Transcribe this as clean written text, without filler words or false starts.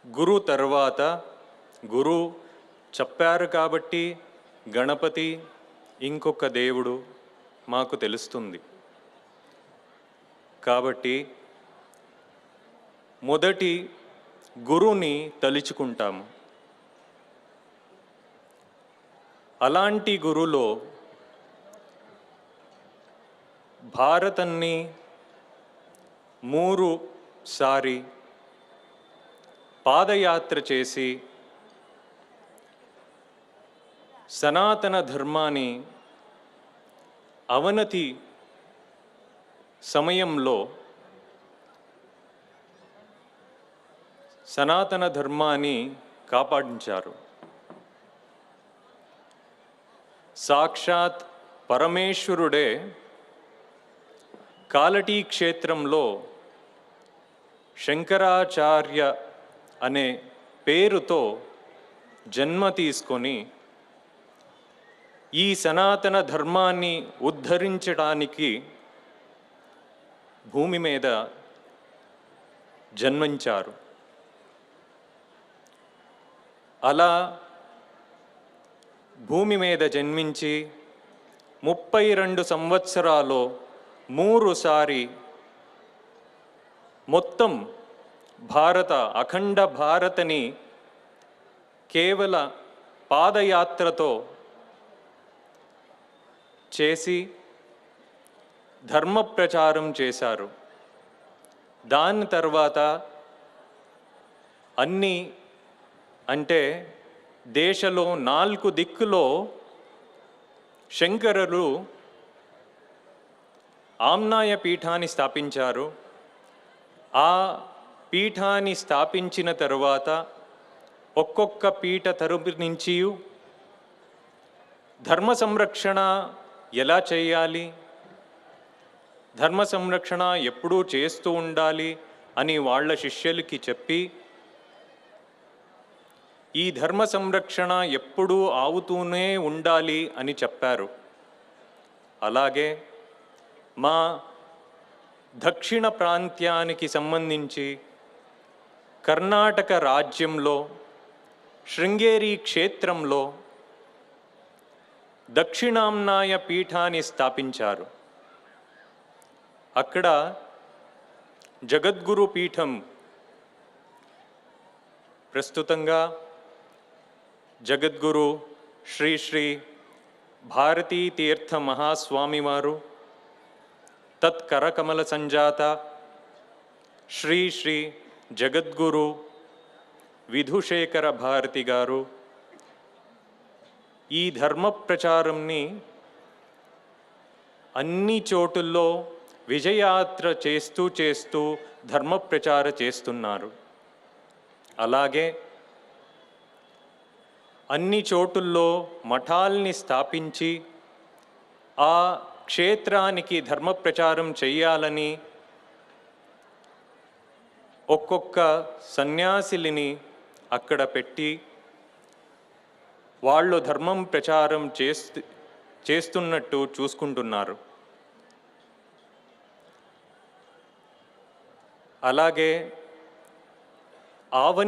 గురు తర్వాత గురు చెప్పారు కాబట్టి గణపతి ఇంకొక దేవుడు మాకు తెలుస్తుంది. కాబట్టి మొదటి గురుని తలుచుకుంటాము. అలాంటి గురులో భారతాన్ని 3 సారి పాదయాత్ర చేసి సనాతన ధర్మాన్ని అవనతి సమయంలో సనాతన ధర్మాన్ని కాపాడించారు. సాక్షాత్ పరమేశ్వరుడే కాలటీ క్షేత్రంలో శంకరాచార్య అనే పేరుతో జన్మ తీసుకొని ఈ సనాతన ధర్మాన్ని ఉద్ధరించడానికి భూమి మీద జన్మించారు. అలా భూమి మీద జన్మించి 32 సంవత్సరాలు 3 సారి మొత్తం అఖండ భారతని కేవల పాదయాత్రతో చేసి ధర్మ ప్రచారం చేశారు. దాని తర్వాత అంటే దేశంలో 4 దిక్కులో శంకరులు ఆమ్నాయ పీఠాన్ని స్థాపించారు. ఆ పీఠాన్ని స్థాపించిన తరువాత ఒక్కొక్క పీఠ తరపు నుంచి ధర్మ సంరక్షణ ఎలా చేయాలి, ధర్మ సంరక్షణ ఎప్పుడూ చేస్తూ ఉండాలి అని వాళ్ళ శిష్యులకి చెప్పి ఈ ధర్మ సంరక్షణ ఎప్పుడూ ఆవుతూనే ఉండాలి అని చెప్పారు. అలాగే మా దక్షిణ ప్రాంతానికి సంబంధించి కర్ణాటక రాజ్యంలో శృంగేరి క్షేత్రంలో దక్షిణామ్నాయ పీఠాన్ని స్థాపించారు. అక్కడ జగద్గురు పీఠం ప్రస్తుతంగా జగద్గురు శ్రీ శ్రీ భారతీ తీర్థ మహాస్వామి వారు, తత్కరకమల సంజాత శ్రీ శ్రీ జగద్గురు విధుశేఖర భారతి గారు ఈ ధర్మ ప్రచారంని అన్ని చోటుల్లో విజయాత్ర చేస్తూ ధర్మ ప్రచార చేస్తున్నారు. అలాగే అన్ని చోటుల్లో మఠాల్ని స్థాపించి ఆ క్షేత్రానికి ధర్మ ప్రచారం చేయాలని ఒక్కొక్క సన్యాసిని అక్కడ పెట్టి వాళ్ళు ధర్మం ప్రచారం చేస్తున్నట్టు చూసుకుంటున్నారు. అలాగే